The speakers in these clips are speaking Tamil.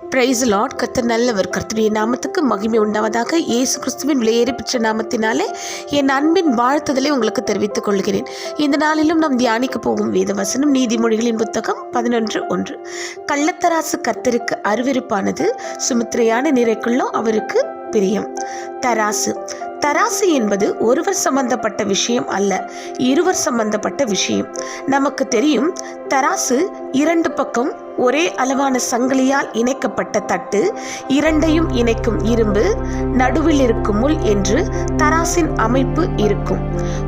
Price Lord. கர்த்தர் நல்லவர். கர்த்தருடைய நாமத்துக்கு மகிமை உண்டாவதாக. இயேசு கிறிஸ்துவின் விலையேறி பெற்ற நாமத்தினாலே என் அன்பின் வாழ்த்துதலை உங்களுக்கு தெரிவித்துக் கொள்கிறேன். இந்த நாளிலும் நாம் தியானிக்க போகும் வேத வசனம் நீதிமொழிகளின் புத்தகம் 11:1. கள்ளத்தராசு கர்த்தருக்கு அருவருப்பானது, சுமுத்திரையான நிறைக்குள்ளோ அவருக்கு பிரியம். தராசு என்பது ஒருவர் சம்பந்தப்பட்ட விஷயம் அல்ல, இருவர் சம்பந்தப்பட்ட விஷயம். நமக்கு தெரியும், தராசு இரண்டு பக்கம் ஒரே அளவான சங்கிலியால் இணைக்கப்பட்ட தட்டு, இரண்டையும் இணைக்கும் இரும்பு, நடுவில் இருக்கும் முள் என்று தராசின் அமைப்பு இருக்கும்.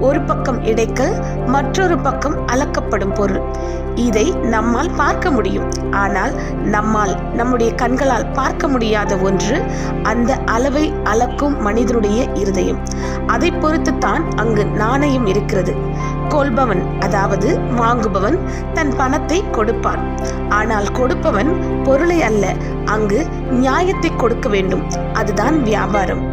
ஒரு பக்கம் இடைக்கல், மற்றொரு பக்கம் அளக்கப்படும் பொருள். இதை நம்மால் பார்க்க முடியும், ஆனால் நம்முடைய கண்களால் பார்க்க முடியாத ஒன்று அந்த அளவை அளக்கும் மனிதனுடைய இருதயம். அதை பொறுத்துத்தான் அங்கு நாணயம் இருக்கிறது. கொள்பவன், அதாவது வாங்குபவன், தன் பணத்தை கொடுப்பான். ஆனால் கொடுப்பவன் பொருளை அல்ல, அங்கு நியாயத்தை கொடுக்க வேண்டும். அதுதான் வியாபாரம்.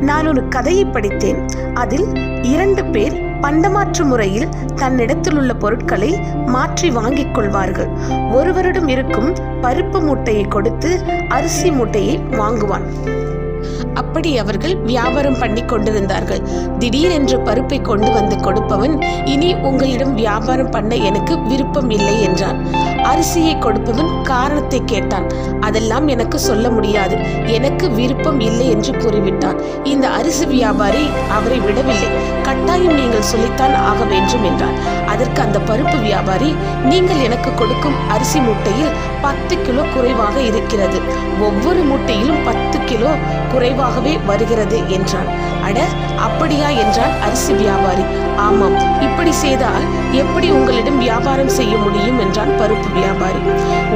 நான் ஒரு கதையை படித்தேன். அதில் 2 பேர் பண்டமாற்று முறையில் தன்னிடத்தில் உள்ள பொருட்களை மாற்றி வாங்கிக் கொள்வார்கள். ஒருவரிடம் இருக்கும் பருப்பு மூட்டையை கொடுத்து அரிசி மூட்டையை வாங்குவான். அப்படி அவர்கள் வியாபாரம் பண்ணி கொண்டிருந்தார்கள். திடீரென்று பருப்பை கொண்டு வந்து கொடுப்பவன், இனி உங்களிடம் வியாபாரம் பண்ண எனக்கு விருப்பம் இல்லை என்றான். அரிசியை கொடுப்பவன் காரணத்தை கேட்டான். அதெல்லாம் எனக்கு சொல்ல முடியாது, எனக்கு விருப்பம் இல்லை என்று கூறிவிட்டான். இந்த அரிசி வியாபாரி அவரை விடவில்லை. கட்டாயம் நீங்கள் சொல்லித்தான் ஆக வேண்டும் என்றான். அதற்கு அந்த பருப்பு வியாபாரி, நீங்கள் எனக்கு கொடுக்கும் அரிசி மூட்டையில் 10 கிலோ குறைவாக இருக்கிறது, ஒவ்வொரு மூட்டையிலும் 10 கிலோ குறைவாகவே வருகிறது என்றான். அட, அப்படியா என்றான் அரிசி வியாபாரி. ஆமாம், இப்படி செய்தால் எப்படி உங்களிடம் வியாபாரம் செய்ய முடியும் என்றான் பருப்பு வியாபாரி.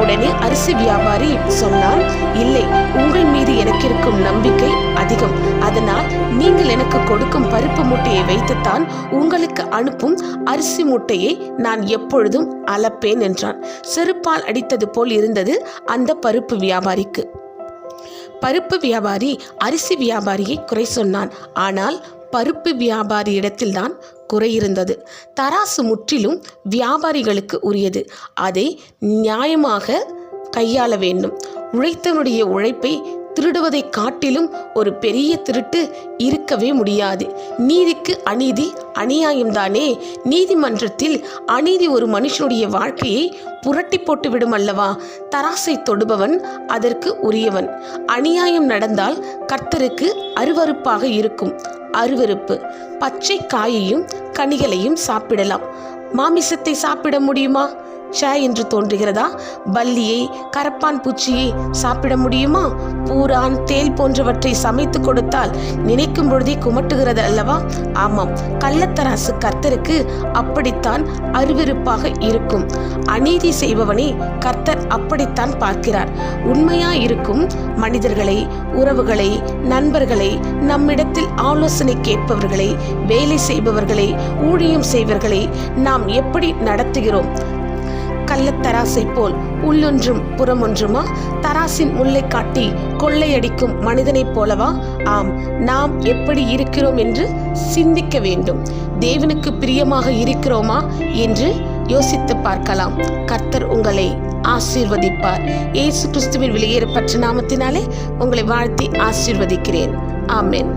உடனே அரிசி வியாபாரி சொன்னான், இல்லை, உங்கள் மீது எனக்கு இருக்கும் நம்பிக்கை அதிகம். அதனால் நீங்கள் எனக்கு கொடுக்கும் பருப்பு மூட்டையை வைத்துத்தான் உங்களுக்கு அனுப்பும் அரிசி மூட்டையை நான் எப்பொழுதும் அளப்பேன் என்றான். செருப்பால் அடித்தது போல் இருந்தது அந்த பருப்பு வியாபாரிக்கு. பருப்பு வியாபாரி அரிசி வியாபாரியை குறை சொன்னான். ஆனால் பருப்பு வியாபாரி இடத்தில்தான் குறை இருந்தது. தராசு முற்றிலும் வியாபாரிகளுக்கு உரியது. அதை நியாயமாக கையாள வேண்டும். உழைத்தவனுடைய உழைப்பை திருடுவதை காட்டிலும் ஒரு பெரிய திருட்டு இருக்கவே முடியாது. நீதிக்கு அநீதி அநியாயம்தானே. நீதிமன்றத்தில் அநீதி ஒரு மனுஷனுடைய வாழ்க்கையை புரட்டி போட்டு விடும் அல்லவா. தராசை தொடுபவன் அதற்கு உரியவன். அநியாயம் நடந்தால் கர்த்தருக்கு அருவருப்பாக இருக்கும். அருவருப்பு. பச்சை காயையும் கனிகளையும் சாப்பிடலாம், மாமிசத்தை சாப்பிட முடியுமா? என்று தோன்றுகிறதா? பல்லியை, கரப்பான் பூச்சியை சாப்பிட முடியுமா? பூரான், தேல் போன்றவற்றை சமைத்து கொடுத்தால் நினைக்கும் பொழுதே குமட்டுகிறது அல்லவா? ஆமாம், கள்ளத்தராசு கர்த்தருக்கு அப்படித்தான் அருவருப்பாக இருக்கும். அநீதி செய்பவனை கர்த்தர் அப்படித்தான் பார்க்கிறார். உண்மையா இருக்கும் மனிதர்களை, உறவுகளை, நண்பர்களை, நம்மிடத்தில் ஆலோசனை கேட்பவர்களை, வேலை செய்பவர்களை, ஊழியம் செய்வர்களை நாம் எப்படி நடத்துகிறோம்? கள்ளத்தராசை போல் உள்ளொன்றும் புறமொன்றுமா? தராசின் முல்லை காட்டி கொள்ளையடிக்கும் மனிதனைப் போலவா? ஆம், நாம் எப்படி இருக்கிறோம் என்று சிந்திக்க வேண்டும். தேவனுக்கு பிரியமாக இருக்கிறோமா என்று யோசித்து பார்க்கலாம். கர்த்தர் உங்களை ஆசீர்வதிப்பார். இயேசு கிறிஸ்துவின் விலையேறப்பட்ட நாமத்தினாலே உங்களை வாழ்த்தி ஆசீர்வதிக்கிறேன். ஆமென்.